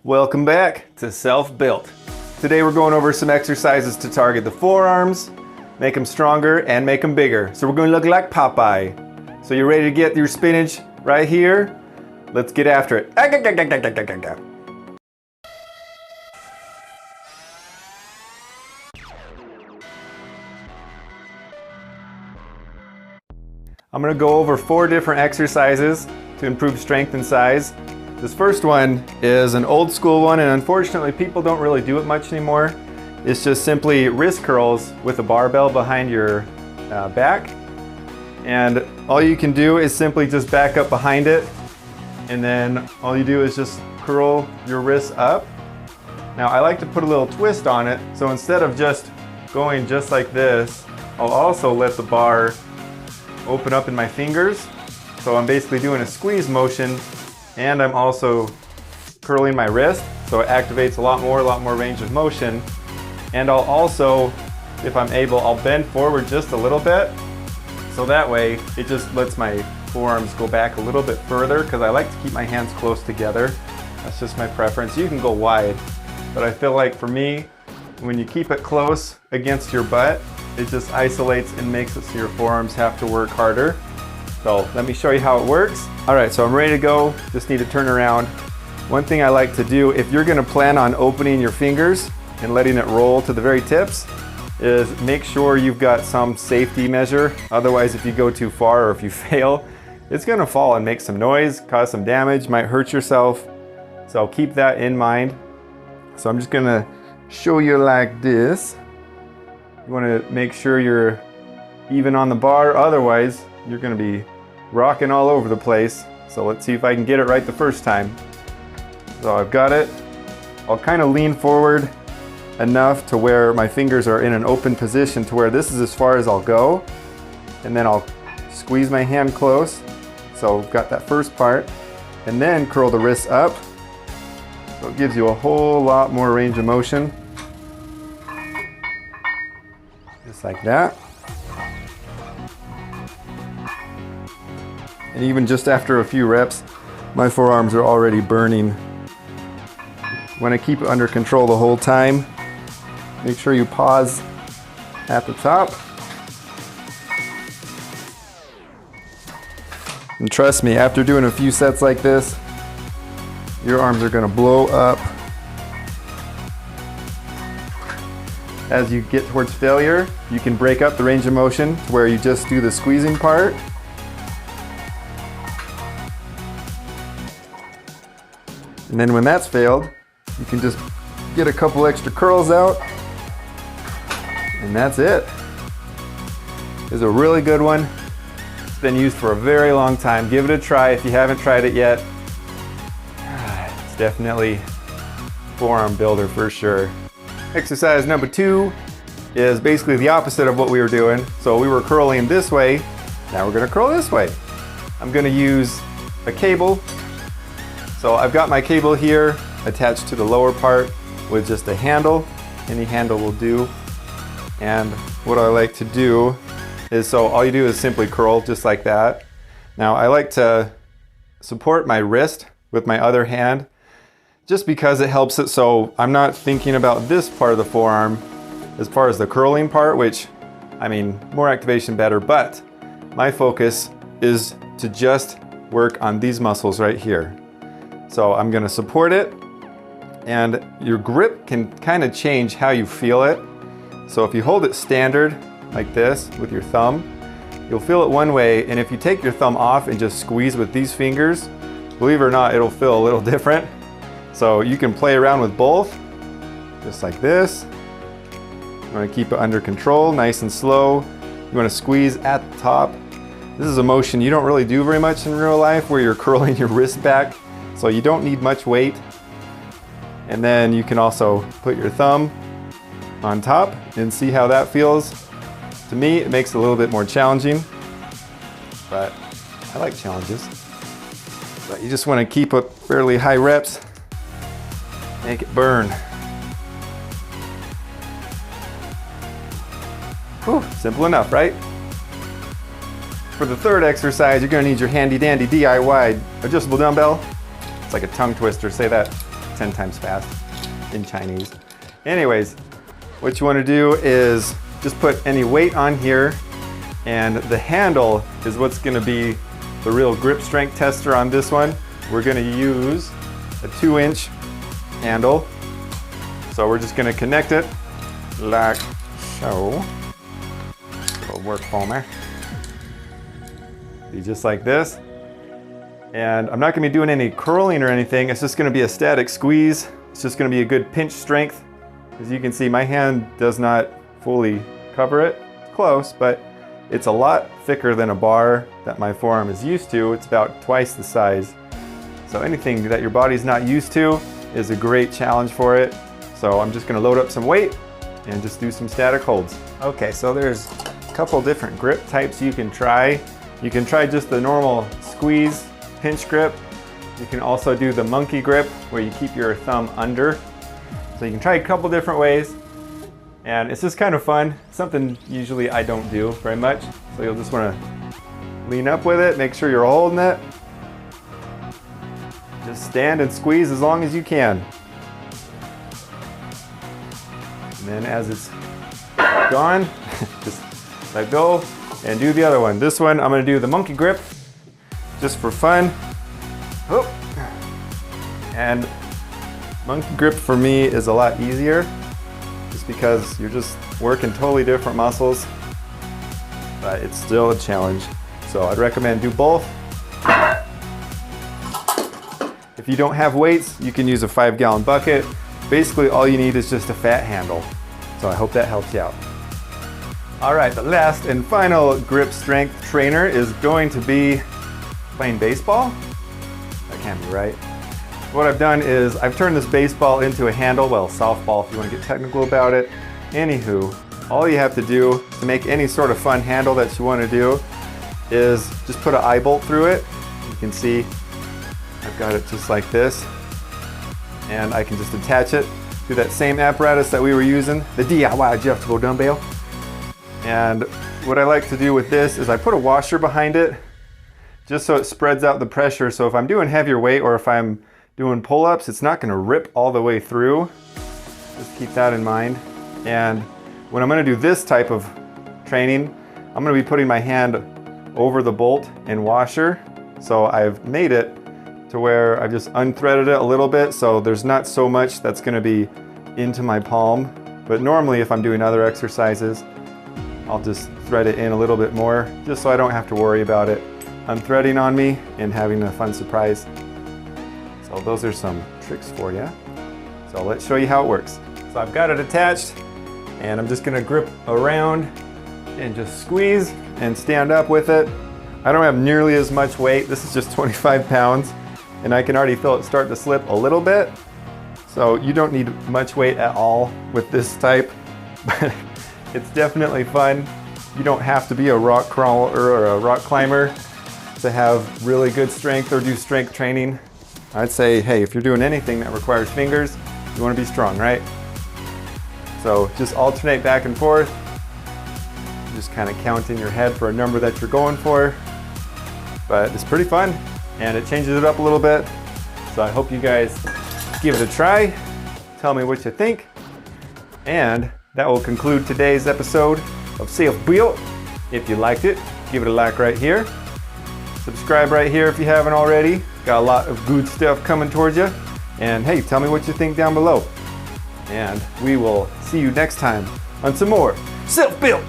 Welcome back to Self-Built. Today we're going over some exercises to target the forearms, make them stronger and make them bigger. So we're going to look like Popeye. So you're ready to get your spinach right here? Let's get after it. I'm going to go over 4 different exercises to improve strength and size. This first one is an old school one, and unfortunately people don't really do it much anymore. It's just simply wrist curls with a barbell behind your back. And all you can do is simply just back up behind it, and then all you do is just curl your wrists up. Now I like to put a little twist on it, so instead of just going just like this, I'll also let the bar open up in my fingers. So I'm basically doing a squeeze motion, and I'm also curling my wrist, so it activates a lot more range of motion. And I'll also, if I'm able, I'll bend forward just a little bit, so that way it just lets my forearms go back a little bit further, because I like to keep my hands close together. That's just my preference. You can go wide, but I feel like for me, when you keep it close against your butt, it just isolates and makes it so your forearms have to work harder. So let me show you how it works. All right, so I'm ready to go. Just need to turn around. One thing I like to do, if you're gonna plan on opening your fingers and letting it roll to the very tips, is make sure you've got some safety measure. Otherwise, if you go too far or if you fail, it's gonna fall and make some noise, cause some damage, might hurt yourself. So keep that in mind. So I'm just gonna show you like this. You wanna make sure you're even on the bar, otherwise you're gonna be rocking all over the place. So let's see if I can get it right the first time. So I've got it. I'll kind of lean forward enough to where my fingers are in an open position to where this is as far as I'll go. And then I'll squeeze my hand close. So I've got that first part. And then curl the wrists up. So it gives you a whole lot more range of motion. Just like that. And even just after a few reps, my forearms are already burning. Want to keep it under control the whole time. Make sure you pause at the top. And trust me, after doing a few sets like this, your arms are going to blow up. As you get towards failure, you can break up the range of motion to where you just do the squeezing part. And then when that's failed, you can just get a couple extra curls out, and that's it. It's a really good one. It's been used for a very long time. Give it a try if you haven't tried it yet. It's definitely forearm builder for sure. Exercise number 2 is basically the opposite of what we were doing. So we were curling this way, now we're gonna curl this way. I'm gonna use a cable. So I've got my cable here attached to the lower part with just a handle. Any handle will do. And what I like to do is, so all you do is simply curl just like that. Now I like to support my wrist with my other hand just because it helps it so I'm not thinking about this part of the forearm as far as the curling part, which, I mean, more activation better, but my focus is to just work on these muscles right here. So I'm gonna support it, and your grip can kind of change how you feel it. So if you hold it standard like this with your thumb, you'll feel it one way, and if you take your thumb off and just squeeze with these fingers, believe it or not, it'll feel a little different. So you can play around with both, just like this. You wanna keep it under control, nice and slow. You wanna squeeze at the top. This is a motion you don't really do very much in real life, where you're curling your wrist back. So you don't need much weight. And then you can also put your thumb on top and see how that feels. To me, it makes it a little bit more challenging, but I like challenges. But you just want to keep up fairly high reps, make it burn. Whew, simple enough, right? For the third exercise, you're gonna need your handy dandy DIY adjustable dumbbell. It's like a tongue twister, say that 10 times fast in Chinese. Anyways, what you want to do is just put any weight on here, and the handle is what's going to be the real grip strength tester on this one. We're going to use a 2-inch handle. So we're just going to connect it like so. It'll work for me. Be just like this. And I'm not going to be doing any curling or anything. It's just going to be a static squeeze. It's just going to be a good pinch strength. As you can see, my hand does not fully cover it. It's close, but it's a lot thicker than a bar that my forearm is used to. It's about twice the size. So anything that your body's not used to is a great challenge for it. So I'm just going to load up some weight and just do some static holds. Okay, so there's a couple different grip types you can try. You can try just the normal squeeze, pinch grip. You can also do the monkey grip where you keep your thumb under. So you can try a couple different ways, and it's just kind of fun. Something usually I don't do very much. So you'll just want to lean up with it, make sure you're holding it. Just stand and squeeze as long as you can. And then as it's gone, just let go and do the other one. This one, I'm going to do the monkey grip just for fun. Oh. And monkey grip for me is a lot easier just because you're just working totally different muscles, but it's still a challenge. So I'd recommend do both. If you don't have weights, you can use a 5-gallon bucket. Basically, all you need is just a fat handle. So I hope that helps you out. All right, the last and final grip strength trainer is going to be playing baseball. That can't be right. What I've done is I've turned this baseball into a handle, well, softball if you want to get technical about it. Anywho, all you have to do to make any sort of fun handle that you want to do is just put an eye bolt through it. You can see I've got it just like this, and I can just attach it to that same apparatus that we were using, the DIY adjustable dumbbell. And what I like to do with this is I put a washer behind it just so it spreads out the pressure. So if I'm doing heavier weight or if I'm doing pull-ups, it's not going to rip all the way through. Just keep that in mind. And when I'm going to do this type of training, I'm going to be putting my hand over the bolt and washer. So I've made it to where I've just unthreaded it a little bit, so there's not so much that's going to be into my palm. But normally if I'm doing other exercises, I'll just thread it in a little bit more just so I don't have to worry about it unthreading on me and having a fun surprise. So those are some tricks for you. So let's show you how it works. So I've got it attached, and I'm just going to grip around and just squeeze and stand up with it. I don't have nearly as much weight. This is just 25 pounds, and I can already feel it start to slip a little bit. So you don't need much weight at all with this type, but it's definitely fun. You don't have to be a rock crawler or a rock climber to have really good strength or do strength training. I'd say, hey, if you're doing anything that requires fingers, you want to be strong, right? So just alternate back and forth. Just kind of count in your head for a number that you're going for. But it's pretty fun, and it changes it up a little bit. So I hope you guys give it a try. Tell me what you think. And that will conclude today's episode of Self-Built. If you liked it, give it a like right here. Subscribe right here if you haven't already. Got a lot of good stuff coming towards you. And hey, tell me what you think down below. And we will see you next time on some more Self-Built.